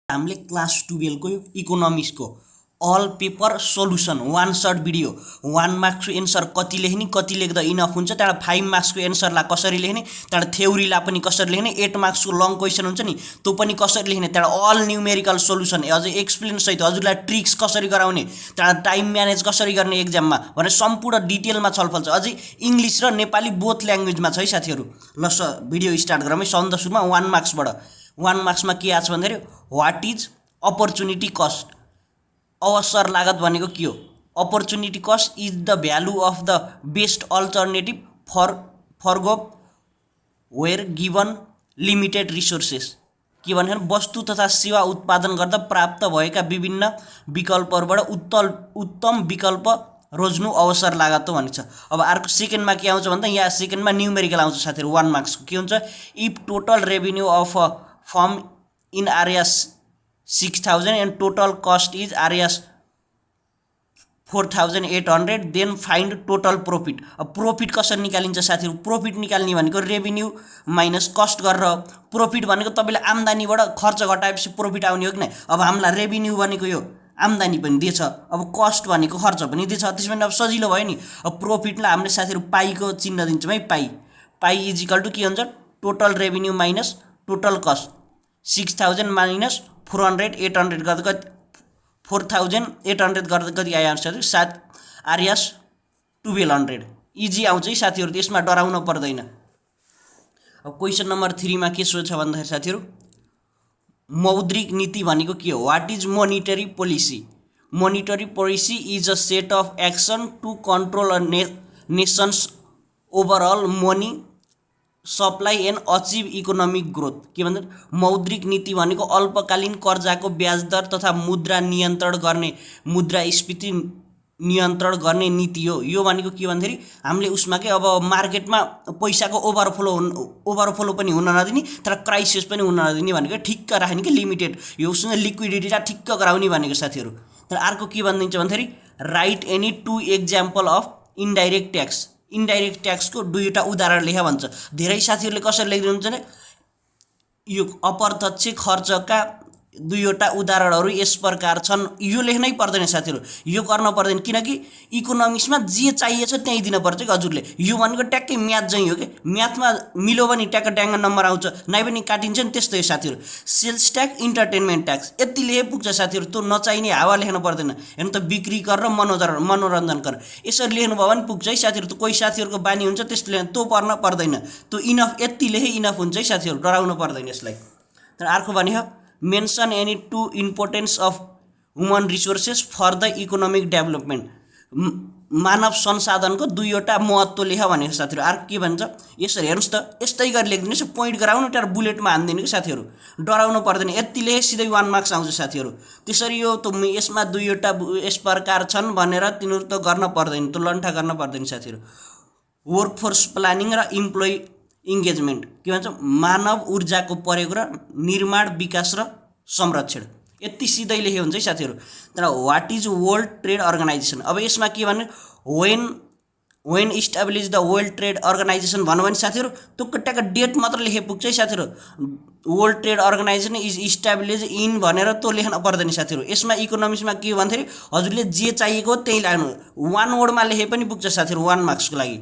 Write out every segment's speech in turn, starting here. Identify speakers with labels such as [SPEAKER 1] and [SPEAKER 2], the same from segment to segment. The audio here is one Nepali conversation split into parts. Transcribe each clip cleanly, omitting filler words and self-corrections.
[SPEAKER 1] हामीले क्लास 12 को इकोनोमिक्स को all paper solution 1 short video 1 marks को एन्सर कति लेख्ने कति लेख्दा इनफ हुन्छ त्यहाँबाट 5 मार्क्स को एन्सरलाई कसरी लेख्ने त्यहाँबाट थ्योरीलाई पनि कसरी लेख्ने 8 मार्क्स को लङ क्वेशन हुन्छ नि त्यो पनि कसरी लेख्ने त्यहाँबाट अल न्यूमेरिकल सोल्युसन अझै एक्सप्लेन सहित हजुरलाई ट्रिक्स कसरी गराउने त्यहाँबाट टाइम म्यानेज कसरी गर्ने एक्जाममा भने सम्पूर्ण डिटेलमा छलफल छ। अझै इंग्लिश र नेपाली बोथ ल्याङ्ग्वेजमा छ है साथीहरु। ल भिडियो स्टार्ट गरौँ है। सन्द सुरुमा 1 मार्क्सबाट 1 मार्क्समा के आछ भन्दाखेरि व्हाट इज अपर्चुनिटी कस्ट। अवसर लागत भनेको के हो? Opportunity cost is the value of the best alternative for where given limited resources. के भने वस्तु तथा सेवा उत्पादन गर्दा प्राप्त भएका विभिन्न विकल्पहरूबाट उत्तम विकल्प रोज्नु अवसर लागत हो भनिन्छ। अब अर्को सेकेन्डमा के आउँछ भन्दा यहाँ सेकेन्डमा न्यूमेरिकल आउँछ साथीहरु। 1 मार्क्सको के हुन्छ? If total revenue of a firm in RS 6000 and total cost is RS 4800 then find total profit। अब प्रॉफिट कसरी निकालिन्छ साथीहरु? प्रॉफिट निकाल्ने भनेको रेभिन्यू माइनस कस्ट गरेर। प्रॉफिट भनेको तपाईले आम्दानीबाट खर्च घटाएपछि प्रॉफिट आउने हो कि नै। अब हामीलाई रेभिन्यू भनेको यो आम्दानी पनि दिएछ, अब कस्ट भनेको खर्च पनि दिएछ, त्यसैले अब सजिलो भयो नि। अब प्रॉफिटलाई हामीले साथीहरु पाईको चिन्ह दिन्छौँ है। पाई इज इक्वल टु के हुन्छ? Total revenue minus total cost. 6000 minus 400 800 गर्दा कति? 4800 गर्दा कति आयो आन्सर? 7 आरएस 1200। इजी आउँछ है साथीहरु, त्यसमा डराउन पर्दैन। अब क्वेशन नम्बर 3 मा के सोध्छ भन्दाखेरि साथीहरु मौद्रिक नीति भनेको के हो? What is monetary policy? Monetary policy is a set of action to control a nation's overall money supply and achieve economic growth. के भन्दा मौद्रिक नीति भनेको अल्पकालीन कर्जाको ब्याज दर तथा मुद्रा नियन्त्रण गर्ने मुद्रास्फीति नियन्त्रण गर्ने नीति हो। यो भनेको के भन्दाखेरि हामीले उसमा के अब मार्केटमा पैसाको ओभरफ्लो पनि हुन नदिने तर क्राइसिस पनि हुन नदिने भनेको ठिक्क राख्ने कि लिमिटेड यो उसँग लिक्विडिटीलाई ठिक्क गराउने भनेको साथीहरु। तर अर्को के भनिन्छ भन्दाखेरि right any two example of indirect tax. Indirect tax को दुईवटा उदाहरण लेखा भन्छ। धेरै साथीहरुले कसरी लेख्नुहुन्छ भने यो अप्रत्यक्ष खर्चका दुईवटा उदाहरणहरू यस प्रकार छन्। यो लेख्नै पर्दैन साथीहरु, यो गर्न पर्दैन किनकि इकोनोमिक्समा जे चाहिएको छ त्यही दिन पर्छ कि हजुरले। यो भनेको ट्याक्कै म्याथ चाहिँ हो कि म्याथमा मिलो भने ट्याक्क ट्याङ्ग नम्बर आउँछ, नाइ पनि काटिन्छ नि त्यस्तै साथीहरु। सेल्स ट्याक्स इन्टरटेनमेन्ट ट्याक्स यति लेखे पुग्छ साथीहरु। त्यो नचाहिने हावा लेख्न पर्दैन। हेर्नु त बिक्री कर र मनोरञ्जन कर यसरी लेख्नु भयो भने पुग्छ है साथीहरु। त कोही साथीहरुको बानी हुन्छ त्यसले त्यो पढ्न पर्दैन। त्यो इनफ यति लेखे इनफ हुन्छ है साथीहरु, डराउनु पर्दैन यसलाई। तर अर्को भने mention any two importance of human resources for the economic development. मानव संसाधनको दुईवटा महत्त्व लेखा भनेको साथीहरु। अर्को के भन्छ? यसरी हेर्नुस् त, यस्तै गरी लेख्दिनुस्, पोइन्ट गराउनु त्यहाँ बुलेटमा हान्दिनु कि साथीहरु, डराउनु पर्दैन। यति लेखे सिधै 1 मार्क्स आउँछ साथीहरु। त्यसरी यो त यसमा दुईवटा यस प्रकार छन् भनेर तिनीहरु त गर्न पर्दैन, त लन्ठा गर्न पर्दैन साथीहरु। वर्कफोर्स प्लानिङ र इम्प्लोइ इन्गेजमेन्ट के भन्छ? मानव ऊर्जाको प्रयोग र निर्माण विकास र संरक्षण। यति सिधै लेखे हुन्छ है साथीहरु। तर what is world trade organization? अब यसमा के भने when establish the world trade organization भन्नु भने साथीहरु त्यो कट्टाको डेट मात्र लेखे पुग्छ है साथीहरु। World trade organization is establish in भनेर त्यो लेख्न पर्दैन साथीहरु। यसमा इकोनोमिक्समा के भन्दाखेरि हजुरले जे चाहिएको त्यही लाग्नु। 1 वर्डमा लेखे पनि पुग्छ साथीहरु। 1 मार्क्सको लागि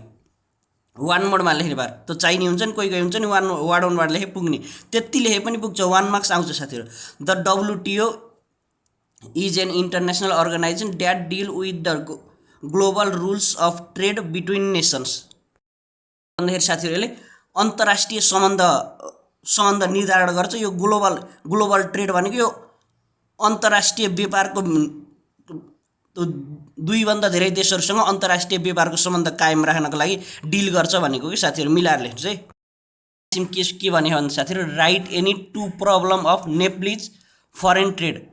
[SPEAKER 1] 1 वर्डमा लेख्ने बार त चाहिने हुन्छ नि, कोही हुन्छ नि 1 वर्ड लेखे पुग्ने, त्यति लेखे पनि पुग्छ। 1 मार्क्स आउँछ साथीहरु। The WTO is an international organization that deal with the global rules of trade between nations. भन्दाखेरि साथीहरुले अन्तर्राष्ट्रिय सम्बन्ध निर्धारण गर्छ। यो ग्लोबल ट्रेड भनेको यो अन्तर्राष्ट्रिय व्यापारको दुईभन्दा धेरै देशहरुसँग अन्तर्राष्ट्रिय व्यापारको सम्बन्ध कायम राख्नको लागि डिल गर्छ भनेको कि साथीहरु। मिलाएर लेख्नुस् है। के भने साथीहरु right any two problem of Nepalese foreign trade.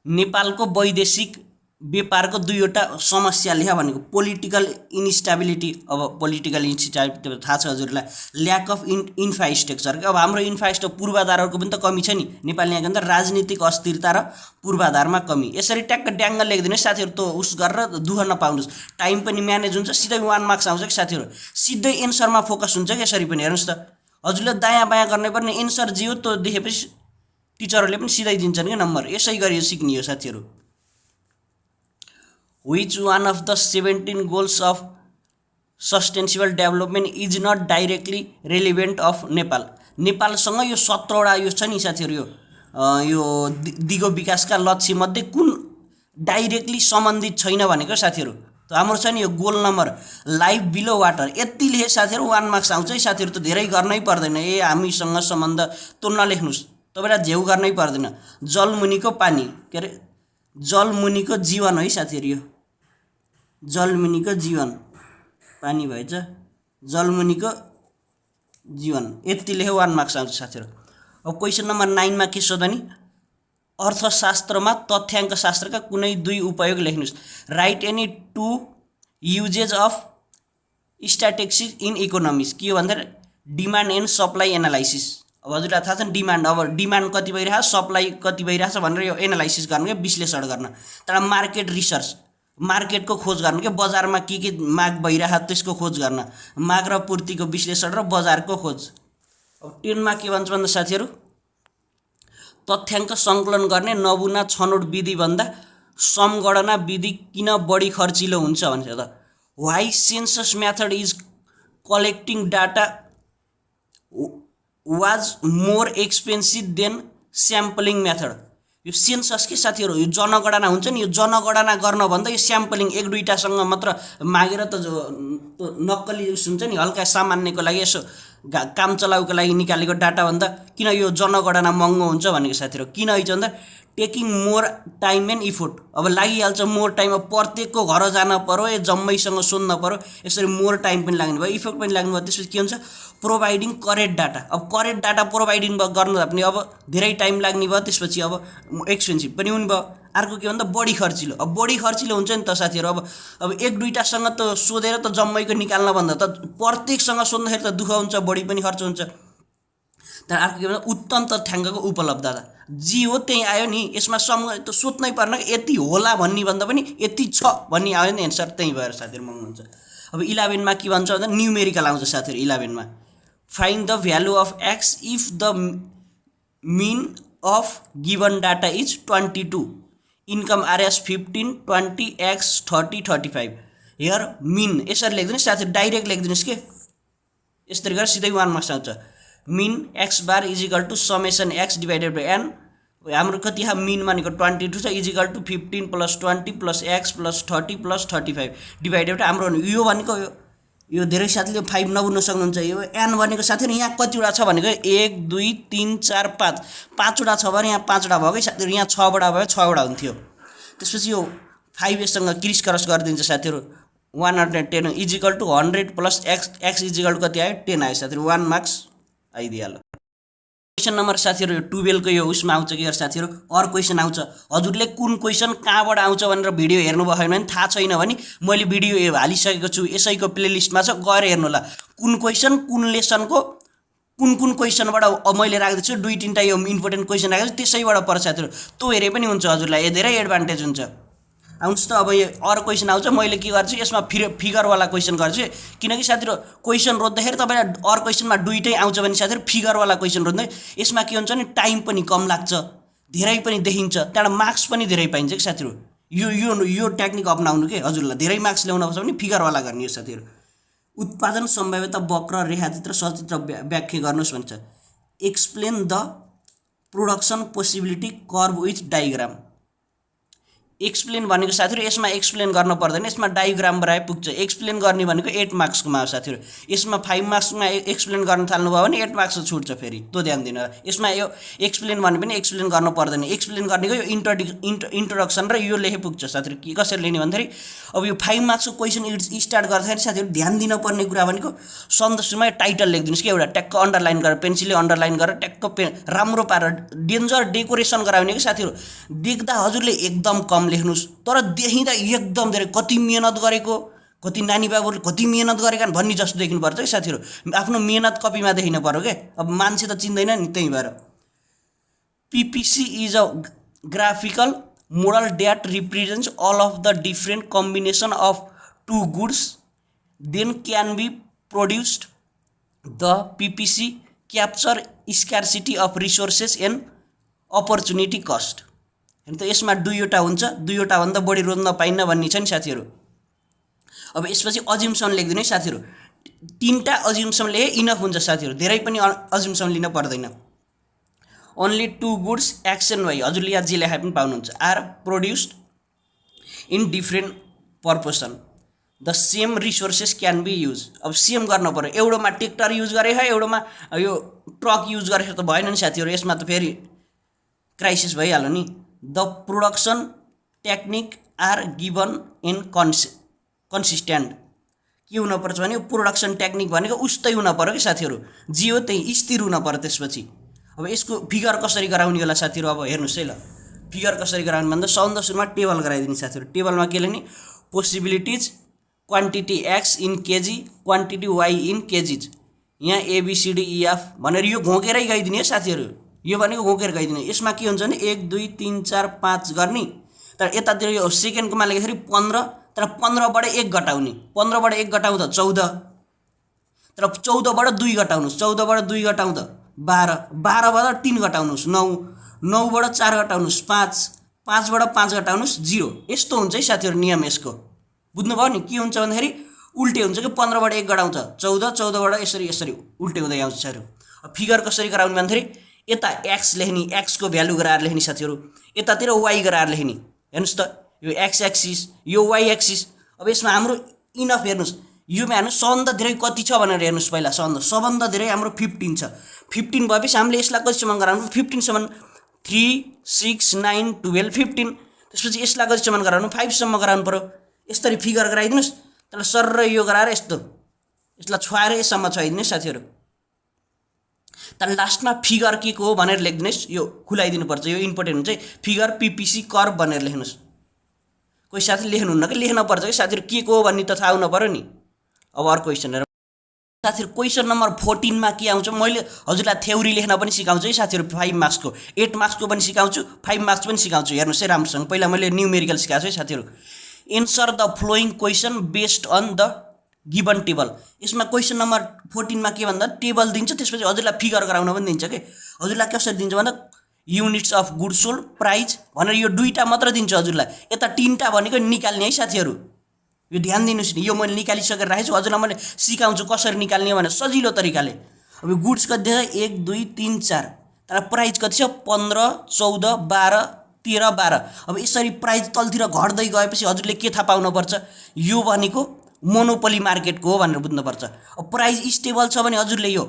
[SPEAKER 1] नेपालको वैदेशिक व्यापारको दुईवटा समस्या लेखा भनेको पोलिटिकल इन्स्टेबिलिटी। अब पोलिटिकल इन्स्टेबिलिटी थाहा छ हजुरलाई, ल्याक अफ इन्फ्रास्ट्रक्चर। अब हाम्रो इन्फ्रास्ट्रक्चर पूर्वाधारहरूको पनि त कमी छ नि। नेपालले यहाँ भन्छ राजनीतिक अस्थिरता र पूर्वाधारमा कमी। यसरी ट्याक्क ड्याङ्ग लेख्दिनु साथीहरु, त उस गरेर दुःख नपाउनुस्। टाइम पनि म्यानेज हुन्छ, सिधै 1 मार्क्स आउँछ कि साथीहरु। सिधै एन्सरमा फोकस हुन्छ कि यसरी पनि। हेर्नुस् त हजुरले दायाँ बायाँ गर्ने पर्ने, एन्सर जे हो त्यो देखेपछि टिचरहरूले पनि सिधै दिन्छन् क्या नम्बर। यसै गरी सिक्ने हो साथीहरू। Which one of the 17 goals of sustainable development is not directly relevant of Nepal? नेपालसँग यो 17वटा यो छ नि साथीहरू, यो दिगो विकासका लक्ष्य मध्ये कुन डाइरेक्टली सम्बन्धित छैन भनेको साथीहरू। त हाम्रो छ नि यो goal number life below water, यति लेखे साथीहरू 1 मार्क्स आउँछ है साथीहरू। त धेरै गर्नै पर्दैन, हामीसँग सम्बन्ध त नलेख्नुस्, तपाईलाई झेउ गर्नै पर्दैन। जलमुनिको पानी के अरे जलमुनिको जीवन है साथीहरू, यो जलमुनिको जीवन पानी भएछ, जलमुनिको जीवन, यति लेखे 1 मार्क्स आउँछ साथीहरू। अब क्वेसन नम्बर 9 मा के सोध्दा नि, अर्थशास्त्रमा तथ्याङ्क शास्त्रका कुनै 2 उपयोग लेख्नुस्। Write any 2 usages of statistics in economics. के हो भन्दा डिमान्ड एन्ड सप्लाई एनालाइसिस। अब हजुरलाई थाहा छ नि डिमान्ड, अब डिमान्ड कति भइरहेछ, सप्लाई कति भइरहेछ भनेर यो एनालाइसिस गर्नु के, विश्लेषण गर्न। तर मार्केट रिसर्च, मार्केटको खोज गर्नु के, बजारमा के माग भइरहेछ त्यसको खोज गर्न, माग र पूर्तिको विश्लेषण र बजारको खोज। अब 10 मा के भन्छ भन्दा साथीहरू, तथ्याङ्क सङ्कलन गर्ने नमुना छनौट विधि भन्दा समगणना विधि किन बढी खर्चिलो हुन्छ भन्छ त। Why census method is collecting data was more expensive than sampling method. यो सेन्सस के साथीहरू, यो जनगणना हुन्छ नि, यो जनगणना गर्न भन्दा यो स्याम्पलिङ 1-2टासँग मात्र मागेर त जो नक्कली हुन्छ नि, हल्का सामान्यको लागि यसो काम चलाउको लागि निकालेको डाटा भन्दा किन यो जनगणना महँगो हुन्छ भनेको साथीहरू। किन है भन्दा taking more time and effort. अब लागिहाल्छ मोर टाइम, अब प्रत्येकको घर जान पर्यो, जम्मैसँग सोध्न पर्यो, यसरी मोर टाइम पनि लाग्ने भयो, इफोर्ट पनि लाग्ने भयो। त्यसपछि के हुन्छ, प्रोभाइडिङ करेक्ट डाटा। अब करेक्ट डाटा प्रोभाइडिङ गर्नु पनि अब धेरै टाइम लाग्ने भयो, त्यसपछि अब एक्सपेन्सिभ पनि हुने भयो। अर्को के भन्दा बढी खर्चिलो। अब बढी खर्चिलो हुन्छ नि त साथीहरू। अब 1-2टासँग त सोधेर त जम्मैको निकाल्न भन्दा त प्रत्येकसँग सोध्दाखेरि त दुःख हुन्छ, बढी पनि खर्च हुन्छ। तर अर्को के भन्दा उत्तम तथ्याङ्कको उपलब्धता, जे हो त्यही आयो नि, यसमा त सोध्नै पर्न यति होला भन्ने भन्दा पनि यति छ भन्ने आयो नि एन्सर, त्यही भएर साथीहरू महँगो हुन्छ। अब 11 मा के भन्छ भन्दा न्युमेरिकल आउँछ साथीहरू। 11 मा find the value of x if the mean of given data is 22, income RS 15, 20, x 30, 35। Here mean यसरी लेखिदिनुहोस् साथीहरू, डाइरेक्ट लेखिदिनुहोस् के, यसरी गरेर सिधै 1 मार्क्स आउँछ। Mean x bar is equal to summation x divided by n. हाम्रो कति मिन भनेको 22 छ, is equal to 15 + 20 + x + 30 + 35 divided हाम्रो यो भनेको यो धेरै साथीले 5 नबुझ्न सक्नुहुन्छ। यो एन भनेको साथीहरू यहाँ कतिवटा छ भनेको 1 2 3 4 5, 5वटा छ भने यहाँ 5वटा भयो कि साथीहरू, यहाँ 6वटा भयो, 6वटा हुन्थ्यो। त्यसपछि यो 5 यससँग क्रिस क्रस गरिदिन्छ साथीहरू। 110 is equal to 100 + x is equal to कति आयो, 10 आयो साथीहरू, 1 मार्क्स आइदिइहाल्यो। क्वेसन नम्बर साथीहरू 12 को यो उसमा आउँछ के साथीहरू, अरू क्वेसन आउँछ। हजुरले कुन क्वेसन कहाँबाट आउँछ भनेर भिडियो हेर्नुभयो भने थाहा छैन भने मैले भिडियो हालिसकेको छु, यसैको प्लेलिस्टमा छ, गएर हेर्नु होला। कुन क्वेसन कुन लेसनको कुन क्वेसनबाट मैले राख्दैछु, 2-3टा यो इम्पोर्टेन्ट क्वेसन राखेको छु, त्यसैबाट पर्छ साथीहरू। त्यो हेरे पनि हुन्छ, हजुरलाई धेरै एडभान्टेज हुन्छ। आउनुहोस् त अब यो अरू क्वेसन आउँछ, मैले के गर्छु यसमा फिगरवाला क्वेसन गर्छु, किनकि साथीहरू क्वेसन रोज्दाखेरि तपाईँलाई अरू क्वेसनमा 2टै आउँछ भने साथीहरू फिगरवाला क्वेसन रोज्दै यसमा के हुन्छ भने टाइम पनि कम लाग्छ, धेरै पनि देखिन्छ, त्यहाँबाट मार्क्स पनि धेरै पाइन्छ कि साथीहरू। यो टेक्निक अपनाउनु के, हजुरलाई धेरै मार्क्स ल्याउन पर्छ भने फिगरवाला गर्ने हो साथीहरू। उत्पादन सम्भाव्यता वक्र रेखाचित्र सचित्र व्याख्या गर्नुहोस् भन्छ। Explain the production possibility curve with diagram. Explain भनेको साथीहरू यसमा एक्सप्लेन गर्न पर्दैन, यसमा डायग्राम बनाए पुग्छ। एक्सप्लेन गर्ने भनेको 8 मार्क्सकोमा हो साथीहरू। यसमा 5 मार्क्समा एक्सप्लेन गर्न थाल्नुभयो भने 8 मार्क्स छुट्छ फेरि, त्यो ध्यान दिनु। यसमा यो एक्सप्लेन भने पनि एक्सप्लेन गर्नु पर्दैन, एक्सप्लेन गर्नेको यो इन्ट्रोडक्सन र यो लेखे पुग्छ साथीहरू। के कसरी लेख्ने भन्दाखेरि अब यो 5 मार्क्सको क्वेसन स्टार्ट गर्दाखेरि साथीहरू ध्यान दिनुपर्ने कुरा भनेको सन्दर्भमा टाइटल लेखिदिनुहोस् कि, एउटा ट्याक्क अन्डरलाइन गरेर पेन्सिलले अन्डरलाइन गरेर ट्याक्क राम्रो पारेर डेन्जर डेकोरेसन गराउने कि साथीहरू। देख्दा हजुरले एकदम कम लेख्नुस्, तर देखिँदा एकदम धेरै, कति मेहनत गरेको, कति नानी बाबुहरूले कति मेहनत गरेका भन्ने जस्तो देख्नुपर्छ कि साथीहरू। आफ्नो मेहनत कपीमा देखिनु पर्यो के, अब मान्छे त चिन्दैन नि, त्यही भएर। PPC is a graphical model that represents all of the different combination of 2 goods then can be produced. The PPC capture scarcity of resources and opportunity cost हैन त। यसमा दुईवटा हुन्छ, दुईवटा भन्दा बढी रोज्न पाइन्न भन्ने छ नि साथीहरू। अब यसपछि अज्युम्सन लेखिदिनु है साथीहरू। तीनटा अज्युम्सन ले इनफ हुन्छ साथीहरू, धेरै पनि अज्युम्सन लिन पर्दैन। Only two goods X and Y, हजुरले यहाँ जे लेखा पनि पाउनुहुन्छ, are produced in different purposes, the same resources can be use. अब सेम गर्न पर्यो, एउटोमा ट्र्याक्टर युज गरे है, एउटोमा यो ट्रक युज गरेको त भएन नि साथीहरू। यसमा त फेरि क्राइसिस भइहाल्यो नि। The production technique are given in consistent. के हुनुपर्छ भने प्रोडक्सन टेक्निक भनेको उस्तै हुन पर्यो कि साथीहरू, जे हो त्यही स्थिर हुन पर्यो। त्यसपछि अब यसको फिगर कसरी गराउने होला साथीहरू, अब हेर्नुहोस् है ल। फिगर कसरी गराउने भन्दा सबभन्दा सुरुमा टेबल गराइदिने साथीहरू। टेबलमा के लेख्ने, possibilities quantity x in kg, quantity y in kgs. यहाँ ABCDEF भनेर यो घोकेरै गइदिने है साथीहरू, यो भनेको घोकेर गइदिने। यसमा के हुन्छ भने 1 2 3 4 5 गर्ने, तर यतातिर यो सेकेन्डकोमा लेख्दाखेरि 15, तर 15बाट 1 घटाउने, 15बाट 1 घटाउँदा 14, तर 14बाट 2 घटाउनुहोस्, 14बाट 2 घटाउँदा 12, 12बाट 3 घटाउनुहोस् 9, 9बाट 4 घटाउनुहोस् 5, 5बाट 5 घटाउनुहोस् 0। यस्तो हुन्छ है साथीहरू नियम यसको, बुझ्नुभयो नि। के हुन्छ भन्दाखेरि उल्टे हुन्छ कि 15बाट 1 घटाउँछ 14, 14बाट यसरी उल्टे हुँदै आउँछ साथीहरू। अब फिगर कसरी गराउने भन्दाखेरि यता एक्स लेख्ने, एक्सको भ्यालु गराएर लेख्ने साथीहरू, यतातिर वाई गराएर लेख्ने। हेर्नुहोस् त, यो एक्स एक्सिस, यो वाई एक्सिस। अब यसमा हाम्रो इनफ हेर्नुहोस्, योमा हेर्नुहोस् सबभन्दा धेरै कति छ भनेर हेर्नुहोस्। पहिला सबभन्दा धेरै हाम्रो 15 छ। 15 भएपछि हामीले यसलाई कतिसम्म गराउनु, 15सम्म 3 6 9 12 15। त्यसपछि यसलाई कतिसम्म गराउनु, 5सम्म गराउनु पर्यो। यसरी फिगर गराइदिनुहोस्, तर सर यो गराएर यस्तो यसलाई छुवाएर यसम्म छुवाइदिनु साथीहरू। तर लास्टमा फिगर के को हो भनेर लेखिदिनुहोस्, यो खुलाइदिनुपर्छ, यो इम्पोर्टेन्ट हुन्छ है। फिगर PPC कर्भ भनेर लेख्नुहोस्। कोही साथी लेख्नुहुन्न कि, लेख्नुपर्छ कि साथीहरू, के को हो भन्ने त थाहा हुनु पर्यो नि। अब अर्को क्वेसन हेरौँ साथीहरू। क्वेसन नम्बर 14 मा के आउँछ, मैले हजुरलाई थ्योरी लेख्न पनि सिकाउँछु है साथीहरू। 5 मार्क्सको, 8 मार्क्सको पनि सिकाउँछु, 5 मार्क्स पनि सिकाउँछु। हेर्नुहोस् है राम्रोसँग, पहिला मैले न्युमेरिकल सिकाएको छु है साथीहरू। Answer the following question based on the given table. यसमा क्वेसन नम्बर 14 मा के भन्दा टेबल दिन्छ, त्यसपछि हजुरलाई फिगर गराउन पनि दिन्छ कि। हजुरलाई कसरी दिन्छ भन्दा units of goods sold, price भनेर यो दुईटा मात्र दिन्छ हजुरलाई। यता तीनटा भनेको निकाल्ने है साथीहरू, यो ध्यान दिनुहोस् नि। यो मैले निकालिसकेर राखेको छु, हजुरलाई मैले सिकाउँछु कसरी निकाल्ने भनेर सजिलो तरिकाले। अब गुड्स कति छ, 1 2 3 4, तर प्राइस कति छ, 15 14 12 13 12। अब यसरी प्राइस तलतिर घट्दै गएपछि हजुरले के थाहा पाउनुपर्छ, यो भनेको मोनोपोली मार्केटको हो भनेर बुझ्नुपर्छ। अब प्राइस स्टेबल छ भने हजुरले यो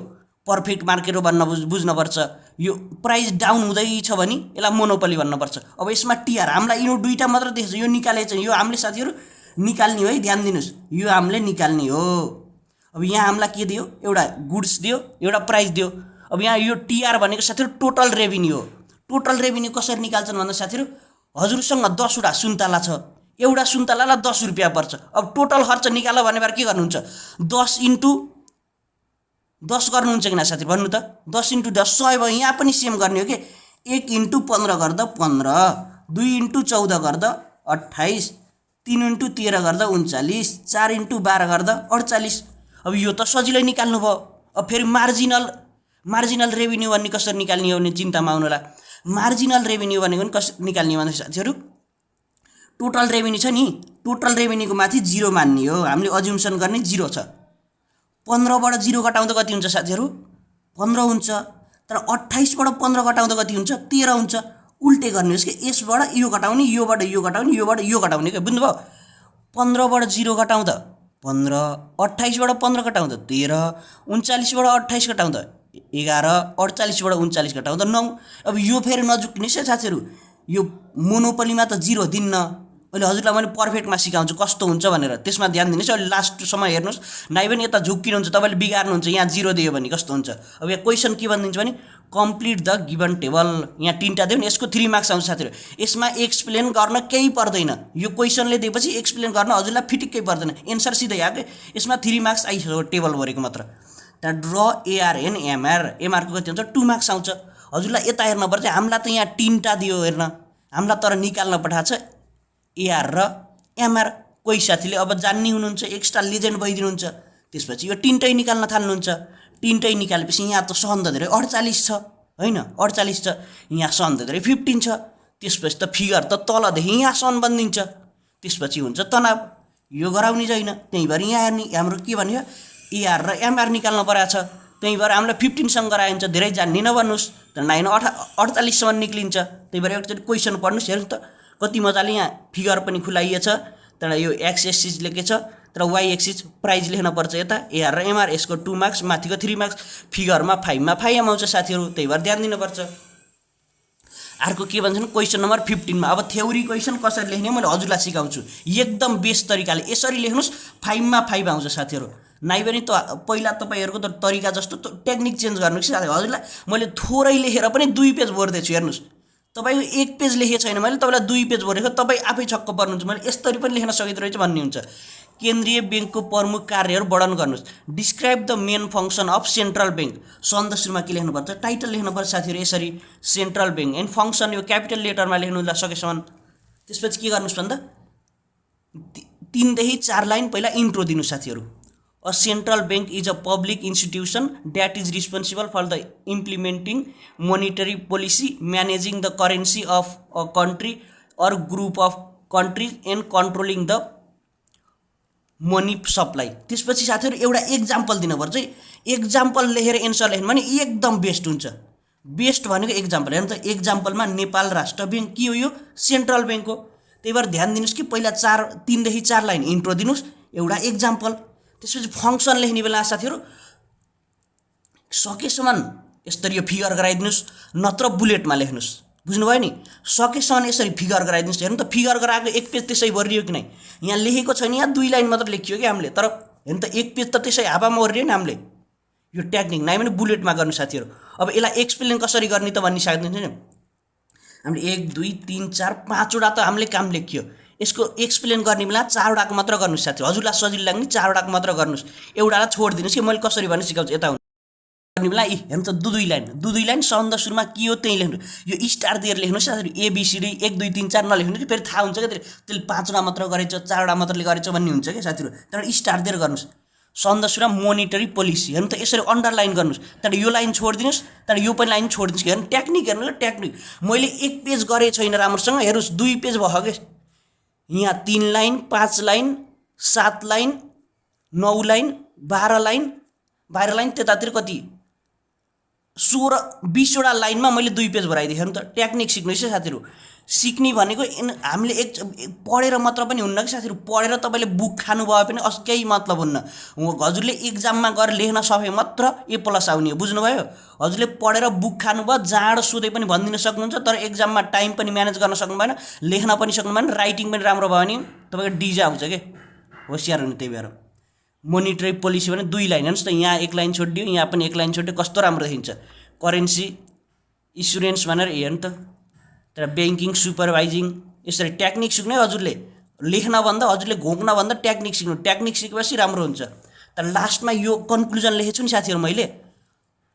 [SPEAKER 1] पर्फेक्ट मार्केट हो भन्न बुझ्नुपर्छ। यो प्राइस डाउन हुँदैछ भने यसलाई मोनोपोली भन्नुपर्छ। अब यसमा टिआर हामीलाई यो दुईटा मात्र देख्छ, यो निकालेछ, यो हामीले साथीहरू निकाल्ने हो है, ध्यान दिनुहोस्, यो हामीले निकाल्ने हो। अब यहाँ हामीलाई के दियो, एउटा गुड्स दियो, एउटा प्राइस दियो। अब यहाँ यो टिआर भनेको साथीहरू टोटल रेभिन्यू हो। टोटल रेभिन्यू कसरी निकाल्छन् भन्दा साथीहरू, हजुरसँग 10 वटा सुन्तला छ, एउटा सुन्तलालाई 10 रुपियाँ पर्छ। अब टोटल खर्च निकाल्न भने के गर्नुहुन्छ, 10 × 10 गर्नुहुन्छ किन साथी भन्नु त, 10 × 10 100 भयो। यहाँ पनि सेम गर्ने हो कि, 1 × 15 गर्दा 15, 2 × 14 गर्दा 28, 3 × 13 गर्दा 39, 4 × 12 गर्दा 48। अब यो त सजिलै निकाल्नु भयो। अब फेरि मार्जिनल रेभिन्यू भन्ने कसरी निकाल्ने हो भने चिन्तामा आउनु होला। मार्जिनल रेभिन्यू भनेको पनि कसरी निकाल्ने हो भने साथीहरू, टोटल रेभिन्यू छ नि, टोटल रेभिन्यूको माथि 0 मान्ने हो। हामीले अज्युम्सन गर्ने 0 छ। 15बाट 0 घटाउँदा कति हुन्छ साथीहरू, 15 हुन्छ। तर 28बाट 15 घटाउँदा कति हुन्छ, 13 हुन्छ। उल्टे गर्नुहोस् कि, यसबाट यो घटाउने, योबाट यो घटाउने, योबाट यो घटाउने के, बुझ्नुभयो। 15बाट 0 घटाउँदा 15, 28बाट 15 घटाउँदा 13, 39बाट 28 घटाउँदा 11, 48बाट 39 घटाउँदा 9। अब यो फेरि नजुक्नुहोस् है साथीहरू, यो मोनोपोलीमा त 0 दिन्न। अहिले हजुरलाई मैले पर्फेक्टमा सिकाउँछु कस्तो हुन्छ भनेर, त्यसमा ध्यान दिनुहोस्। अहिले लास्टसम्म हेर्नुहोस्, नाइ पनि यता झुक्किनुहुन्छ, तपाईँले बिगार्नुहुन्छ। यहाँ 0 दियो भने कस्तो हुन्छ। अब यहाँ क्वेसन के भनिदिन्छ भने कम्प्लिट द गिभन टेबल। यहाँ 3टा दियो नि, यसको 3 मार्क्स आउँछ साथीहरू। यसमा एक्सप्लेन गर्न केही पर्दैन, यो क्वेसनले दिएपछि एक्सप्लेन गर्न हजुरलाई फिटिक्कै पर्दैन, एन्सर सिधै आयो। यसमा 3 मार्क्स आइसक्यो टेबल भरेको मात्र। त्यहाँ ड्र ARN MR, MRको कति हुन्छ, 2 मार्क्स आउँछ। हजुरलाई यता हेर्नुपर्छ, हामीलाई त यहाँ 3टा दियो हेर्न, हामीलाई तर निकाल्न पठाएको छ AR र MR। कोही साथीले अब जान्ने हुनुहुन्छ, एक्स्ट्रा लेजेन्ड भइदिनुहुन्छ, त्यसपछि यो 3टै निकाल्न थाल्नुहुन्छ। 3टै निकालेपछि यहाँ त सबभन्दा धेरै 48 छ होइन 48 छ, यहाँ सन धेरै 15 छ, त्यसपछि त फिगर त तलदेखि यहाँ सन बनिन्छ, त्यसपछि हुन्छ तनाव। यो गराउने छैन, त्यही भएर यहाँ हेर्ने हाम्रो के भन्यो एआर र एमआर निकाल्नु परेको छ, त्यही भएर हामीलाई 15सँग गराइन्छ, धेरै जान्ने नभन्नुहोस्, तर 48सम्म निक्लिन्छ। त्यही भएर एकचोटि क्वेसन पढ्नुहोस्, हेर्नु त कति मजाले यहाँ फिगर पनि खुलाइएछ, तर यो एक्स एक्सिस लेखेछ, तर वाइ एक्सिस प्राइज लेख्नुपर्छ यता एआर र एमआर, यसको 2 मार्क्स, माथिको 3 मार्क्स, फिगरमा 5मा 5 आउँछ साथीहरू, त्यही भएर ध्यान दिनुपर्छ। अर्को के भन्छन् क्वेसन नम्बर 15मा, अब थ्योरी क्वेसन कसरी लेख्ने मैले हजुरलाई सिकाउँछु एकदम बेस्ट तरिकाले, यसरी लेख्नुहोस् 5मा 5 आउँछ साथीहरू। नाइ पनि त पहिला तपाईँहरूको त तरिका जस्तो टेक्निक चेन्ज गर्नु कि हजुरलाई मैले थोरै लेखेर पनि 2 पेज भर्दैछु, हेर्नुहोस् तपाईँको 1 पेज लेखेको छैन मैले, तपाईँलाई 2 पेज भरेको, तपाईँ आफै छक्क पर्नुहुन्छ मैले यसरी पनि लेख्न सकिँदो रहेछ भन्ने हुन्छ। केन्द्रीय ब्याङ्कको प्रमुख कार्यहरू वर्णन गर्नुहोस्, describe the main function of central bank, सन्द सुरुमा के लेख्नुपर्छ टाइटल लेख्नुपर्छ साथीहरू, यसरी सेन्ट्रल ब्याङ्क एन्ड फङ्सन यो क्यापिटल लेटरमा लेख्नु सकेसम्म। त्यसपछि के गर्नुहोस् भन्दा 3 देखि 4 लाइन पहिला इन्ट्रो दिनु साथीहरू। A central bank is a public institution that is responsible for the implementing monetary policy, managing the currency of a country or group of countries and controlling the money supply. त्यसपछि साथीहरू एउटा एक्जाम्पल दिनुपर्छ है, एक्जाम्पल लेखेर एन्सर लेख्नु भने एकदम बेस्ट हुन्छ। बेस्ट भनेको एक्जाम्पल, हेर्नु त एक्जाम्पलमा नेपाल राष्ट्र ब्याङ्क के हो, यो सेन्ट्रल ब्याङ्क हो, त्यही भएर ध्यान दिनुहोस् कि पहिला 3 देखि 4 लाइन इन्ट्रो दिनुहोस्, एउटा एक्जाम्पल। त्यसपछि फङ्सन लेख्ने बेला साथीहरू सकेसम्म यसरी यो फिगर गराइदिनुहोस्, नत्र बुलेटमा लेख्नुहोस्, बुझ्नुभयो नि, सकेसम्म यसरी फिगर गराइदिनुहोस्। हेर्नु त फिगर गराएको 1 पेज त्यसै भरियो कि नै, यहाँ लेखेको छैन, यहाँ 2 लाइन मात्र लेखियो कि हामीले, तर हेर्नु त 1 पेज त त्यसै हावामा ओर्रियो नि हामीले। यो टेक्निक नाइ भने बुलेटमा गर्नु साथीहरू। अब यसलाई एक्सप्लेन कसरी गर्ने त भन्ने सक्दैन नि, हामीले 1 2 3 4 5वटा त हामीले काम लेखियो, यसको एक्सप्लेन गर्ने बेला 4वटाको मात्र गर्नुहोस् साथीहरू, हजुरलाई सजिलो लाग्ने 4वटाको मात्र गर्नुहोस्, एउटालाई छोडिदिनुहोस् कि मैले कसरी भन्ने सिकाउँछु। यता गर्ने बेला हेर्नु त 2 लाइन सन्द सुरुमा के हो त्यही लेख्नु, यो स्टार दिएर लेख्नुहोस् साथीहरू, एबिसिडी 1 2 3 4 नलेख्नु कि फेरि थाहा हुन्छ क्या त्यसले 5वटा मात्र गरेछ 4वटा मात्रले गरेछ भन्ने हुन्छ क्या साथीहरू, तर स्टार दिएर गर्नुहोस्। सन्द सुरुमा मोनिटरी पोलिसी, हेर्नु त यसरी अन्डरलाइन गर्नुहोस्, तर यो लाइन छोडिदिनुहोस्, तर यो पनि लाइन छोडिदिनुहोस्। हेर्नु टेक्निक, हेर्नु टेक्निक, मैले 1 पेज गरेको छैन राम्रोसँग, हेर्नुहोस् 2 पेज भयो क्या, यहाँ 3 line 5 line 7 line 9 line 12 line त्यतातिर कति 16-20वटा लाइनमा मैले 2 पेज भराइदिएँ। हेर्नु त टेक्निक सिक्नुहोस् है साथीहरू। सिक्ने भनेको हामीले पढेर मात्र पनि हुन्न कि साथीहरू, पढेर तपाईँले बुक खानुभयो पनि केही मतलब हुन्न, हजुरले एक्जाममा गएर लेख्न सके मात्र A+ आउने हो, बुझ्नुभयो। हजुरले पढेर बुक खानुभयो, जाँड सोधे पनि भनिदिन सक्नुहुन्छ, तर एक्जाममा टाइम पनि म्यानेज गर्न सक्नु भएन, लेख्न पनि सक्नु भएन, राइटिङ पनि राम्रो भयो भने तपाईँको डिजा आउँछ के, होसियार हुनु। त्यही भएर मोनिटरी पोलिसी भने 2 लाइन, हेर्नुहोस् त यहाँ 1 लाइन छोडिदियो, यहाँ पनि 1 लाइन छोडिदियो, कस्तो राम्रो देखिन्छ। करेन्सी इन्सुरेन्स भनेर हेर्नु त, तर ब्याङ्किङ सुपरभाइजिङ, यसरी टेक्निक सिक्नु है हजुरले, लेख्नभन्दा हजुरले घोक्नभन्दा टेक्निक सिक्नु, टेक्निक सिकेपछि राम्रो हुन्छ। तर लास्टमा यो कन्क्लुजन लेखेको छु नि साथीहरू, मैले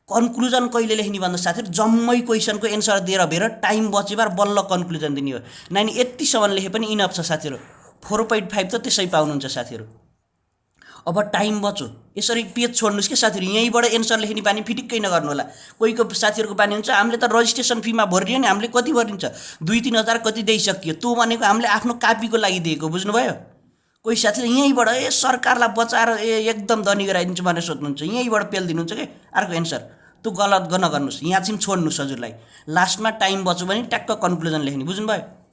[SPEAKER 1] कन्क्लुजन कहिले लेख्ने भन्दा साथीहरू जम्मै क्वेसनको एन्सर दिएर भेर टाइम बचेबार बल्ल कन्क्लुजन दिने हो। नानी यतिसम्म लेखे पनि इनफ छ साथीहरू, 4.5 त त्यसै पाउनुहुन्छ साथीहरू। अब टाइम बच्यो, यसरी पेज छोड्नुहोस् कि साथीहरू, यहीँबाट एन्सर लेख्ने बानी फिटिक्कै नगर्नु होला। कोहीको साथीहरूको बानी हुन्छ हामीले त रजिस्ट्रेसन फीमा भरियो नि, हामीले कति भरिन्छ 2-3 हजार कति दिइसकियो, त्यो भनेको हामीले आफ्नो कापीको लागि दिएको, बुझ्नुभयो। कोही साथीले यहीँबाट सरकारलाई बचाएर एकदम धनी गराइदिन्छु भनेर सोध्नुहुन्छ, यहीँबाट पेल दिनुहुन्छ कि अर्को एन्सर, त्यो गलत नगर्नुहोस्, यहाँ चाहिँ छोड्नुहोस् हजुरलाई। लास्टमा टाइम बच्यो भने ट्याक्क कन्क्लुजन लेख्ने, बुझ्नुभयो।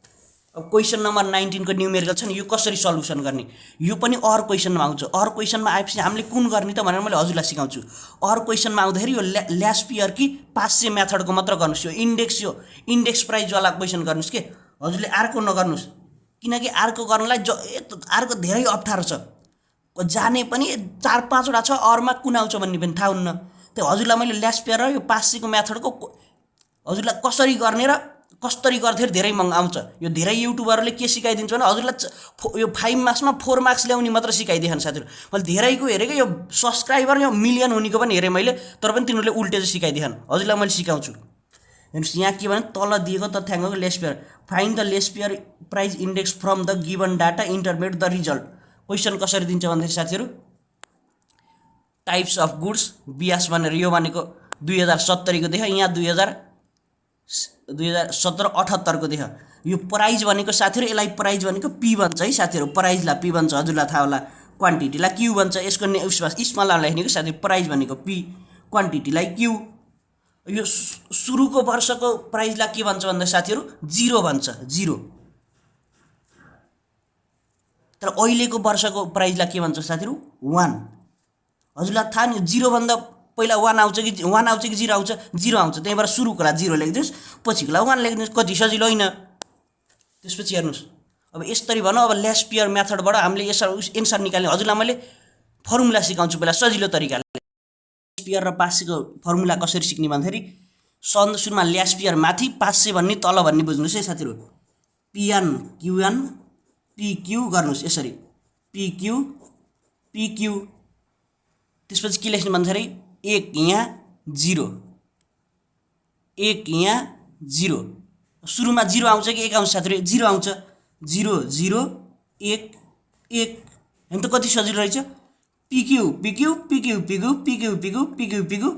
[SPEAKER 1] अब क्वेसन नम्बर 19 को न्युमेरिकल छ नि, यो कसरी सल्युसन गर्ने, यो पनि अर क्वेसनमा आउँछ। अर क्वेसनमा आएपछि हामीले कुन गर्ने त भनेर मैले हजुरलाई सिकाउँछु। अर क्वेसनमा आउँदाखेरि यो ल्यास्पियर कि पास्से मेथडको मात्र गर्नुहोस्, यो इन्डेक्स प्राइजवाला क्वेसन गर्नुहोस् कि हजुरले अर्को नगर्नुहोस्, किनकि अर्को गर्नलाई अर्को धेरै अप्ठ्यारो छ, जाने पनि 4-5वटा छ, अरमा कुन आउँछ भन्ने पनि थाहा हुन्न। त्यो हजुरलाई मैले ल्यास्पियर र यो पास्सेको मेथडको हजुरलाई कसरी गर्ने र कसरी गर्दाखेरि धेरै महँगो आउँछ, यो धेरै युट्युबरले के सिकाइदिन्छ भने हजुरलाई यो 5 मार्क्समा 4 मार्क्स ल्याउने मात्र सिकाइदिएन साथीहरू। मैले धेरैको हेरेको, यो सब्सक्राइबर यो मिलियन हुनेको पनि हेरेँ मैले, तर पनि तिनीहरूले उल्टे चाहिँ सिकाइदिएन, हजुरलाई मैले सिकाउँछु। हेर्नुहोस् यहाँ के भने तल दिएको तथ्याङ्कको Laspeyres, find the Laspeyres price index from the given data interpret the result. Question कसरी दिन्छ भन्दाखेरि साथीहरू टाइप्स अफ गुड्स, बियास भनेर यो भनेको 2070 को देख, यहाँ 2017-78 को देख। यो प्राइज भनेको साथीहरू, यसलाई प्राइज भनेको पी भन्छ है साथीहरू। प्राइजलाई पी भन्छ, हजुरलाई थाहा होला। क्वान्टिटीलाई क्यू भन्छ। यसको उसमा स्मलमा लेख्ने कि साथीहरू, प्राइज भनेको पी, क्वान्टिटीलाई क्यू। यो सुरुको वर्षको प्राइजलाई के भन्छ भन्दा साथीहरू 0 भन्छ, 0। तर अहिलेको वर्षको प्राइजलाई के भन्छ साथीहरू 1। हजुरलाई थाहा नि 0 भन्दा पहिला 1 आउँछ कि 1 आउँछ कि 0 आउँछ? 0 आउँछ। त्यहीँबाट सुरुकोलाई 0 लेखिदिनुहोस्, पछिकोलाई 1 लेखिदिनुहोस्। कति सजिलो होइन? त्यसपछि हेर्नुहोस्, अब यसरी भनौँ, अब ल्यास्पियर मेथडबाट हामीले यसरी एन्सर निकाल्ने। हजुरलाई मैले फर्मुला सिकाउँछु पहिला सजिलो तरिकाले। ल्यास्पियर र पासेको फर्मुला कसरी सिक्ने भन्दाखेरि, सन्द सुरुमा ल्यास्पियर माथि, पासे भन्ने तल भन्ने बुझ्नुहोस् है साथीहरू। पिएन क्युएन पिक्यू गर्नुहोस् यसरी, पिक्यू पिक्यू। त्यसपछि के लेख्ने भन्दाखेरि 1 यहाँ 0, 1 यहाँ 0। सुरुमा 0 आउँछ कि 1 आउँछ साथीहरू? 0 आउँछ। 0 0 1 1। हेर्नु त कति सजिलो रहेछ। PQ PQ PQ PQ PQ PQ PQ PQ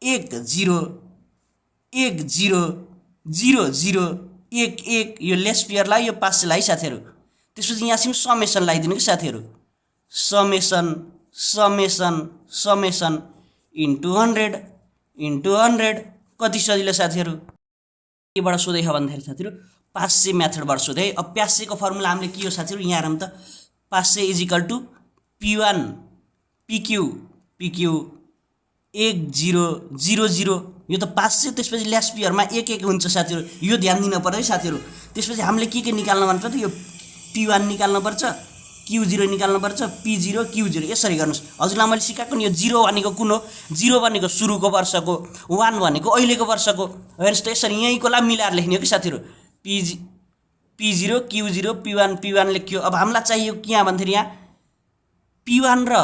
[SPEAKER 1] 1 0 1 0 0 0 1 1। यो लेस्पियरलाई, यो पासेलाई साथीहरू। त्यसपछि यहाँसम्म समेसन लगाइदिनु कि साथीहरू। समेसन समेसन समेसन इन्टु 100 कति सजिलो साथीहरू। केबाट सोधेछ भन्दाखेरि साथीहरू पासे मेथडबाट सोधे। अब प्यासेको फर्मुला हामीले के हो साथीहरू, यहाँ हेरौँ त। पासे is equal to P1 PQ PQ 1 0 0 0। यो त पासे। त्यसपछि ल्यास्पियरमा 1 1 हुन्छ साथीहरू। यो ध्यान दिनु पर्यो है साथीहरू। त्यसपछि हामीले के निकाल्न भन्छ त, यो P1 निकाल्नुपर्छ, Q0 निकाल्नुपर्छ, P0 Q0। यसरी गर्नुहोस्। हजुरलाई मैले सिकाएको नि, यो 0 भनेको कुन हो? 0 भनेको सुरुको वर्षको, 1 भनेको अहिलेको वर्षको। हेर्नुहोस् त, यसरी यहीँकोलाई मिलाएर लेख्ने हो कि साथीहरू। P0 Q0 P1 P1 लेख्यो। अब हामीलाई चाहियो के यहाँ भन्दाखेरि, यहाँ P1 र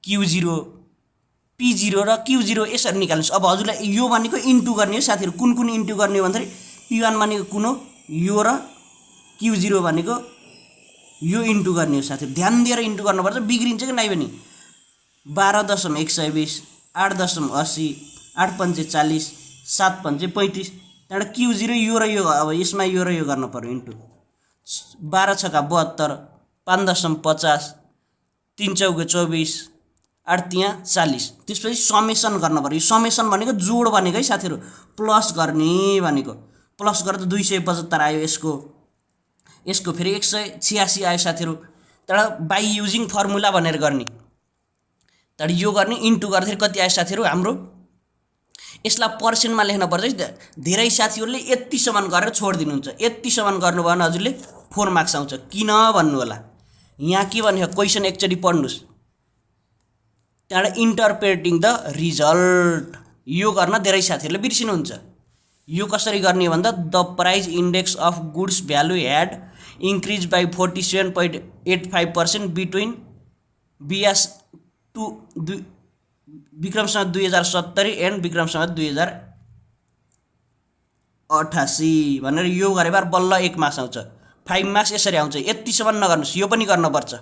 [SPEAKER 1] Q0 P0 र Q0 यसरी निकाल्नुहोस्। अब हजुरलाई यो भनेको इन्टु गर्ने हो साथीहरू। कुन कुन इन्टु गर्ने हो भन्दाखेरि, P1 भनेको कुन हो, यो र Q0 भनेको यो इन्टु गर्ने हो साथीहरू। ध्यान दिएर इन्टु गर्नुपर्छ, बिग्रिन्छ कि नै पनि। 12.120 8.80 8 पंचे 40 7 पंचे 35। त्यहाँबाट Q0 यो र यो, अब यसमा यो र यो गर्नु पर्यो इन्टु 12 छका 72 5.50 3 चौके 24 8 तिया 40। त्यसपछि समेसन गर्नु पर्यो। समेसन भनेको जोड भनेको है साथीहरू, प्लस गर्ने भनेको। प्लस गर्दा 275 आयो। यसको फेरि 186 आयो साथीहरू। त्यहाँबाट बाई युजिङ फर्मुला भनेर गर्ने। त्यहाँबाट यो गर्ने इन्टु गर्दाखेरि कति आयो साथीहरू हाम्रो? यसलाई पर्सेन्टमा लेख्न पर्छ है। धेरै साथीहरूले यतिसम्म गरेर छोडिदिनुहुन्छ। यतिसम्म गर्नुभयो भने हजुरले 4 मार्क्स आउँछ। किन भन्नु होला, यहाँ के भनेको क्वेसन एकचोटि पढ्नुहोस्। त्यहाँबाट इन्टरप्रेटिङ द रिजल्ट, यो गर्न धेरै साथीहरूले बिर्सिनुहुन्छ। यो कसरी गर्ने भन्दा, the price index of goods value had increase by 47.85% between BS विक्रमसँग 2070 एन्ड विक्रमसँग 2088 भनेर यो गरे बार बल्ल 1 मार्क्स आउँछ। 5 मार्क्स यसरी आउँछ। यतिसम्म नगर्नुहोस्, यो पनि गर्नुपर्छ।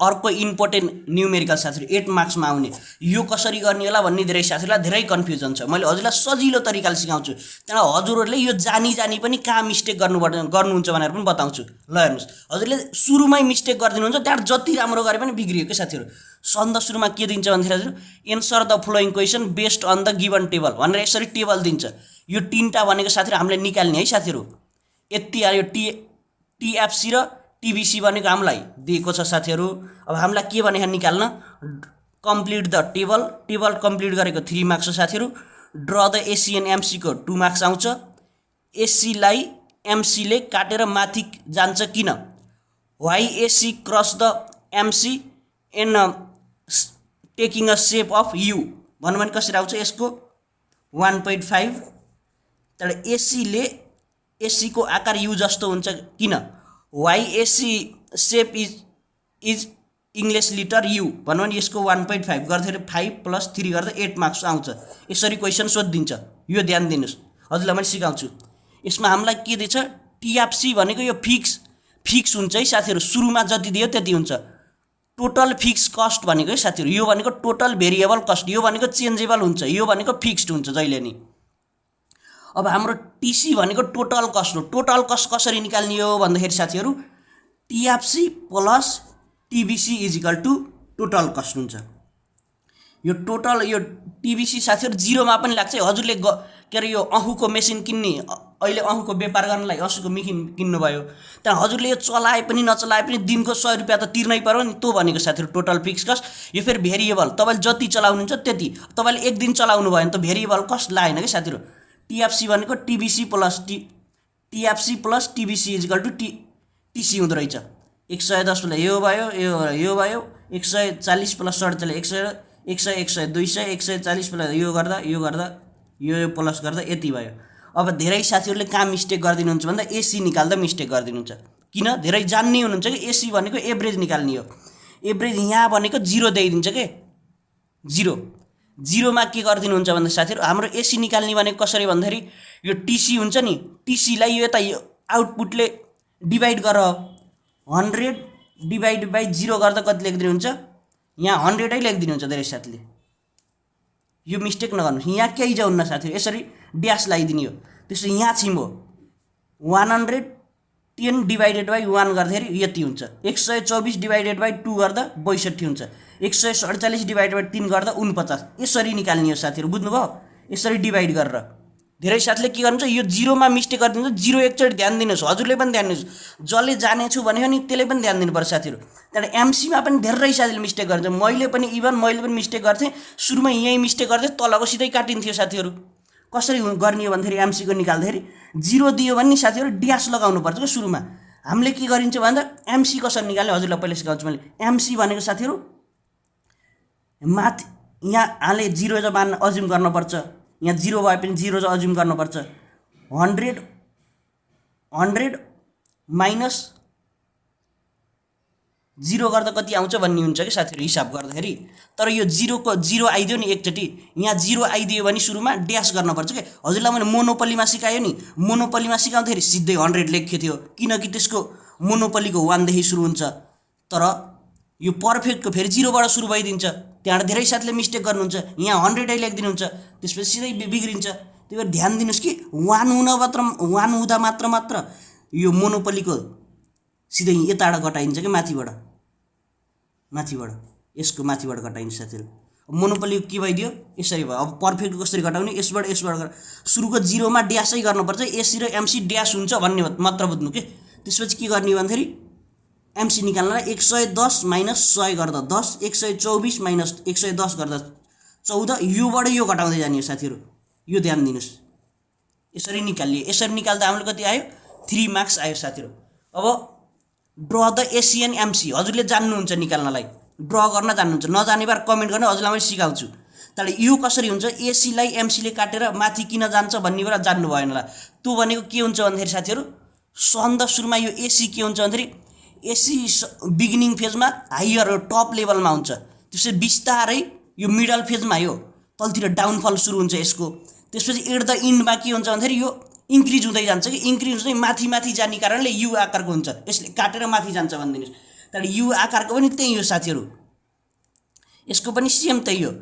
[SPEAKER 1] अर्को इम्पोर्टेन्ट न्युमेरिकल साथीहरू 8 मार्क्समा आउने। यो कसरी गर्ने होला भन्ने धेरै साथीहरूलाई धेरै कन्फ्युजन छ। मैले हजुरलाई सजिलो तरिकाले सिकाउँछु। त्यहाँबाट हजुरहरूले यो जानी पनि कहाँ मिस्टेक गर्नुहुन्छ भनेर पनि बताउँछु। ल हेर्नुहोस्, हजुरले सुरुमै मिस्टेक गरिदिनुहुन्छ, त्यहाँबाट जति राम्रो गरे पनि बिग्रियो के साथीहरू। सन्द सुरुमा के दिन्छ भन्दाखेरि हजुर, answer the following question based on the given table भनेर यसरी टेबल दिन्छ। यो 3टा भनेको साथीहरू हामीले निकाल्ने है साथीहरू। यति आयो TFC र TBC भनेको हामीलाई दिएको छ साथीहरू। अब हामीलाई के भनेको निकाल्न, complete the table. Table complete गरेको 3 मार्क्स हो साथीहरू। Draw the AC and MC को 2 मार्क्स आउँछ। AC लाई MC ले काटेर माथि जान्छ किन? Why AC cross the MC in taking a shape of U भन्नु भने कसरी आउँछ? यसको 1.5। त्यहाँबाट AC ले AC को आकार U जस्तो हुन्छ किन? Why AC shape is English letter U भन्नु भने यसको 1.5 गर्दाखेरि 5 + 3 गर्दा 8 मार्क्स आउँछ। यसरी क्वेसन सोधिदिन्छ। यो ध्यान दिनुहोस्, हजुरलाई मैले सिकाउँछु। यसमा हामीलाई के दिन्छ, TFC भनेको यो फिक्स हुन्छ है साथीहरू। सुरुमा जति दियो त्यति हुन्छ। टोटल फिक्स कस्ट भनेको साथीहरु यो भनेको टोटल भेरिएबल कस्ट, यो भनेको चेन्जेबल हुन्छ, यो भनेको फिक्स्ड हुन्छ जहिले नि। अब हाम्रो टीसी भनेको टोटल कस्ट हो। टोटल कस्ट कसरी निकाल्ने हो भन्दाखेरि साथीहरु TFC plus TVC is equal to total cost हुन्छ। यो टोटल यो टीबीसी साथीहरु जिरोमा पनि लाग्छ। हजुरले के अरे यो अहुको मेसिन किन्ने, अहिले अहुको व्यापार गर्नलाई अहुको मेसिन किन्नु भयो, त्यहाँ हजुरले यो चलाए पनि नचलाए पनि दिनको 100 रुपैयाँ त तिर्नै पर्यो नि। त्यो भनेको साथीहरु टोटल फिक्स कस्ट। यो फेरि भेरिएबल, तपाईले जति चलाउनुहुन्छ त्यति, तपाईले एक दिन चलाउनु भयो भने त भेरिएबल कस्ट लागेन के साथीहरु। टीएफसी भनेको TVC plus TFC plus TVC is equal to TC हुँदो रहेछ। 110 प्लस यो भयो 140 प्लस 47 100 100 200 140 प्लस यो गर्दा यो प्लस गर्दा यति भयो। अब धेरै साथीहरुले कहाँ मिस्टेक गर्दिनुहुन्छ भन्दा एसी निकाल्दा मिस्टेक गर्दिनुहुन्छ। किन? धेरै जान्ने हुनुहुन्छ कि एसी भनेको एभरेज निकाल्ने हो। एभरेज यहाँ भनेको 0 दिइदिन्छ के, 0 मा के गर्दिनुहुन्छ भन्दा साथीहरु हाम्रो एसी निकाल्ने भनेको कसरी भन्दाखेरि यो टीसी हुन्छ नि, टीसी लाई यो यता आउटपुटले डिभाइड गर 100 डिभाइड बाइ 0 गर्दा कति लेख्दिनुहुन्छ, यहाँ 100 नै लेख्दिनुहुन्छ धेरै साथीले। यो मिस्टेक नगर्नुस्, यहाँ केही जाउन्न साथीहरु, यसरी ड्यास लगाइदिने हो। त्यसो यहाँ छिमो 110 डिभाइडेड बाइ 1 गर्दाखेरि यति हुन्छ। 124 डिभाइडेड बाइ 2 गर्दा 62 हुन्छ। 148 डिभाइडेड बाइ 3 गर्दा 49। यसरी निकाल्ने हो साथीहरु, बुझ्नुभयो? यसरी डिभाइड गरेर। धेरै साथीले के गर्नुहुन्छ यो 0 मा मिस्टेक गरिदिन्छ। 0 एकचोटि ध्यान दिनुस्, हजुरले पनि ध्यान दिनुस्, जसले जानेछु भनेको नि त्यसले पनि ध्यान दिनुपर्छ साथीहरु। त्यहाँबाट एमसी मा पनि धेरै साथीले मिस्टेक गर्छ। मैले पनि मिस्टेक गर्थेँ, सुरुमा यही मिस्टेक गर्थेँ, तलको सिधै काटिन्थ्यो साथीहरु। कसरी गर्ने हो भन्दाखेरि एमसी को निकाल्दाखेरि 0 दियो भने नि साथीहरु ड्यास लगाउनु पर्छ के सुरुमा। हामीले के गरिन्छ भन्दा एमसी कसरी निकाल्ने हजुरलाई पहिले सिकाउँछु मैले। एमसी भनेको साथीहरु माथि यहाँ हाले 0 जो मान अज्युम गर्नुपर्छ, यहाँ 0 भए पनि 0 जो अज्युम गर्नुपर्छ। 100 माइनस 0 गर्दा कति आउँछ भन्ने हुन्छ कि साथीहरु हिसाब गर्दाखेरि। तर यो 0 को 0 आइदियो नि एकचोटि, यहाँ 0 आइदियो भने सुरुमा ड्यास गर्नुपर्छ के। हजुरलाई मैले मोनोपोलीमा सिकायो नि, मोनोपोलीमा सिकाउँदाखेरि सिधै 100 लेख्यो थियो किनकि त्यसको मोनोपोलीको 1 देखि सुरु हुन्छ। तर यो पर्फेक्टको फेरि 0 बाट सुरु भइदिन्छ। त्यहाँ धेरै साथीले मिस्टेक गर्नुहुन्छ, यहाँ 100 नै लेखिदिनुहुन्छ, त्यसपछि सिधै बिग्रिन्छ। त्यही भएर ध्यान दिनुस् कि 1 हुँदा मात्र यो मोनोपोलीको सिधै यताबाट घटाइन्छ कि माथिबाट यसको माथिबाट घटाइन्छ साथीहरु। मोनोपोली के भइदियो यसरी भयो। अब पर्फेक्ट कसरी घटाउने, यसबाट सुरुको 0 मा ड्यासै गर्नुपर्छ। एसी र एमसी ड्यास हुन्छ भन्ने मात्र बुझ्नु के। त्यसपछि के गर्ने भन्दाखेरि एमसी निकाल्नलाई 110 माइनस 100 गर्दा 10, 124 माइनस 110 गर्दा 14, योबाट यो घटाउँदै जाने हो साथीहरु, यो ध्यान दिनुस्। यसरी निकालिए, यसरी निकाल्दा हामीले कति आयो 3 मार्क्स आयो साथीहरु। अब draw the AC and MC हजुरले जान्नुहुन्छ निकाल्नलाई, ड्र गर्न जान्नुहुन्छ, नजाने बार कमेन्ट गर्न, हजुरलाई मैले सिकाउँछु। तर यो कसरी हुन्छ एसी लाई एमसी ले काटेर माथि किन जान्छ भन्ने कुरा जान्नु भएन होला। त्यो भनेको के हुन्छ भन्दाखेरि साथीहरु सन्द सुरुमा यो एसी के हुन्छ भन्दाखेरि एसी बिगिनिङ फेजमा हायर टप लेभलमा हुन्छ, त्यसपछि बिस्तारै यो मिडल फेजमा यो तलतिर डाउनफल सुरु हुन्छ यसको। त्यसपछि एट द इन्डमा के हुन्छ भन्दाखेरि यो इन्क्रिज हुँदै जान्छ कि इन्क्रिज हुँदै माथि जाने कारणले यु आकारको हुन्छ, यसले काटेर माथि जान्छ भन्दिनुस्। तर यु आकारको पनि त्यही हो साथीहरु, यसको पनि सेम त्यही हो,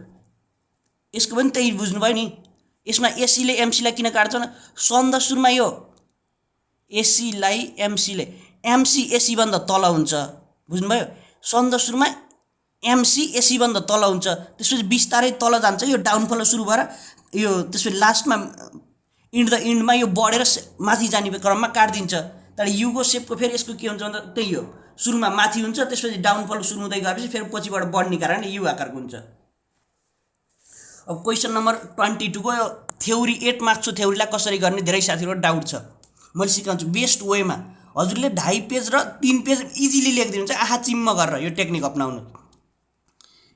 [SPEAKER 1] यसको पनि त्यही बुझ्नुभयो नि। यसमा एसी ले एमसी लाई किन काट्छ भने सन्द सुरुमा यो एसी लाई एमसी ले एमसी एसी भन्दा तल हुन्छ, बुझ्नुभयो। सन्द सुरुमा एमसी एसी भन्दा तल हुन्छ, त्यसपछि बिस्तारै तल जान्छ, यो डाउनफल सुरु भएर यो त्यसपछि लास्टमा इन्ड द इन्डमा यो बढेर माथि जाने क्रममा काट्दिन्छ। तर युको सेपको फेरि यसको के हुन्छ भन्दा त्यही हो, सुरुमा माथि हुन्छ, त्यसपछि डाउनफल सुरु हुँदै गएपछि फेरि पछिबाट बढ्ने कारणले यु आकारको हुन्छ। अब क्वेशन नम्बर 22 को थ्योरी 8 मार्क्सको थ्योरीलाई कसरी गर्ने धेरै साथीहरुको डाउट छ, मैले सिकाउँछु बेस्ट वेमा। हजुरले 2.5 पेज र 3 पेज इजिली लेखिदिनुहुन्छ आहा चिम्म गरेर, यो टेक्निक अपनाउनु।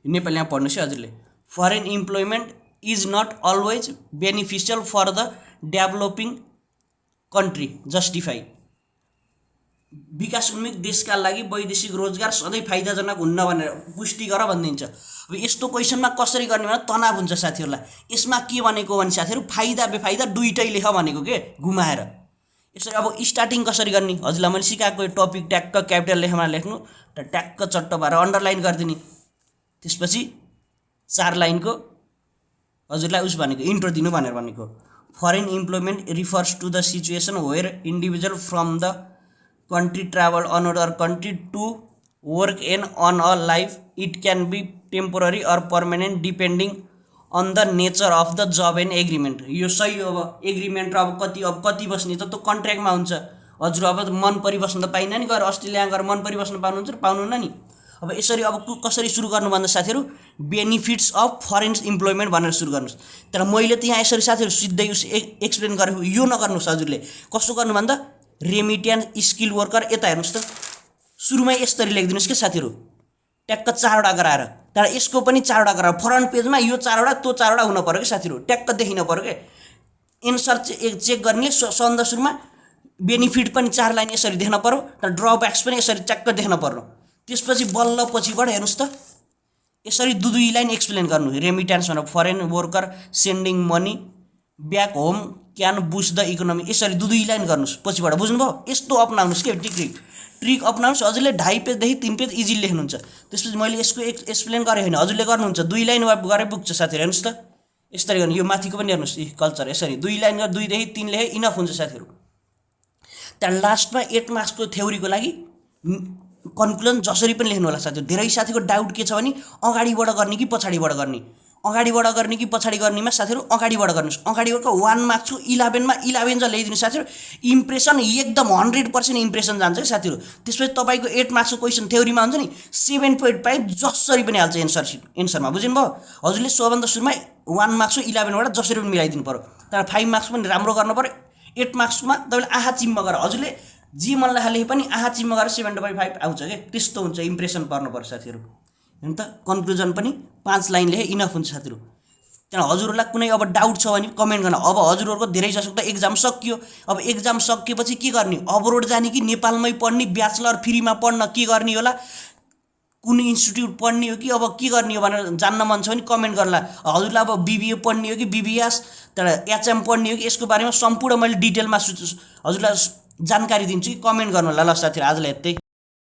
[SPEAKER 1] नेपालीमा पढ्नुस् है हजुरले। Foreign employment is not always beneficial for the developing country justify. विकासोन्मुख देशका लागि वैदेशिक रोजगार सधैँ फाइदाजनक हुन्न भनेर पुष्टि गर भनिदिन्छ। अब यस्तो क्वेशनमा कसरी गर्ने भने तनाव हुन्छ साथीहरुलाई। यसमा के भनेको भने साथीहरु फाइदा बेफाइदा दुईटै लेख भनेको के घुमाएर। यसरी अब स्टार्टिङ कसरी गर्ने हजुरलाई मैले सिकाएको टपिक ट्याक्क क्यापिटल लेखमा लेख्नु र ट्याक्क चट्ट भएर अन्डरलाइन गरिदिने। त्यसपछि 4 लाइनको हजुरलाई उस भनेको इन्ट्रो दिनु भनेर भनेको। Foreign employment refers to the situation where individual from the country travel another country to work and on a life. It can be temporary or permanent depending on the nature of the job and agreement. यो सही हो। अब एग्रिमेन्ट अब कति बस्ने त त्यो कन्ट्र्याक्टमा हुन्छ। हजुर अब मन परिबस्न त पाइन नि, गएर अस्ट्रेलिया गएर मन परिबस्न पाउनुहुन्छ र पाउनुहुन्न नि। अब यसरी अब कसरी सुरु गर्नुभन्दा साथीहरू बेनिफिट्स अफ फरेन इम्प्लोइमेन्ट भनेर सुरु गर्नुहोस्। तर मैले त यहाँ यसरी साथीहरू सिधै एक्सप्लेन गरेको यो नगर्नुहोस्। हजुरले कसो गर्नु भन्दा रेमिटेन्स स्किल वर्कर यता हेर्नुहोस् त, सुरुमै यसरी लेखिदिनुहोस् के साथीहरू, ट्याक्क 4वटा गराएर। तर यसको पनि 4वटा गराएर फ्रन्ट पेजमा यो 4वटा त्यो 4वटा हुन पर्यो कि साथीहरू, ट्याक्क देखिन पर्यो के। एन्सर चेक गर्ने सन्द सुरुमा बेनिफिट पनि 4 लाइन यसरी देख्न पर्यो, तर ड्रब्याक्स पनि यसरी ट्याक्क देख्न पर्यो। त्यसपछि बल्ल पछिबाट हेर्नुहोस् त यसरी दुई लाइन एक्सप्लेन गर्नु। रेमिटेन्स भनेर foreign worker sending money back home can boost the economy, यसरी दुई लाइन गर्नुहोस् पछिबाट। बुझ्नुभयो? यस्तो अपनाउनुहोस् के ट्रिक अपनाउनुहोस्। हजुरले 2.5 पेजदेखि 3 पेज इजिली लेख्नुहुन्छ। त्यसपछि मैले यसको एक्सप्लेन गरेँ होइन, हजुरले गर्नुहुन्छ 2 लाइन गरे पुग्छ साथीहरू। हेर्नुहोस् त यसरी गर्नु। यो माथिको पनि हेर्नुहोस् कल्चर, यसरी 2 लाइन गरेर 2 देखि 3 लेखे इनफ हुन्छ साथीहरू। त्यहाँ लास्टमा 8 मार्क्सको थ्योरीको लागि कन्क्लुजन जसरी पनि लेख्नु होला साथीहरू। धेरै साथीको डाउट के छ भने अगाडिबाट गर्ने कि पछाडिबाट गर्ने, अगाडिबाट गर्ने कि पछाडि गर्नेमा साथीहरू अगाडिबाट गर्नुहोस्। अगाडिबाटको 1 मार्क्सको 11मा 11 चाहिँ ल्याइदिनु साथीहरू। इम्प्रेसन एकदम 100% इम्प्रेसन जान्छ कि साथीहरू। त्यसपछि तपाईँको 8 मार्क्सको क्वेसन थ्योरीमा हुन्छ नि 7.5 जसरी पनि हाल्छ एन्सरमा। बुझ्नुभयो? हजुरले सबभन्दा सुरुमा 1 मार्क्सको 11बाट जसरी पनि मिलाइदिनु पर्यो। तर 5 मार्क्स पनि राम्रो गर्नु पर्यो। 8 मार्क्समा तपाईँले आहा चिम्म गरेर हजुरले जे मन लेखे पनि आहा चिम्म गरेर 7.5 आउँछ के, त्यस्तो हुन्छ। इम्प्रेसन पर्नु पर्छ साथीहरू। हेर्नु त कन्क्लुजन पनि 5 लाइन लेखे इनफ हुन्छ साथीहरू। त्यहाँ हजुरहरूलाई कुनै अब डाउट छ भने कमेन्ट गर्न। अब हजुरहरूको धेरै जसो त एक्जाम सकियो। अब एक्जाम सकिएपछि के गर्ने, अब्रोड जाने कि नेपालमै पढ्ने, ब्याचलर फ्रीमा पढ्न के गर्ने होला, कुन इन्स्टिट्युट पढ्ने हो कि अब के गर्ने हो भनेर जान्न मन छ भने कमेन्ट गर्ला। हजुरलाई अब बिबिए पढ्ने हो कि बिबिएस तर एचएम पढ्ने हो कि यसको बारेमा सम्पूर्ण मैले डिटेलमा हजुरलाई जानकारी दिन्छु कि कमेन्ट गर्नु होला। ल साथीहरू आजलाई यतै।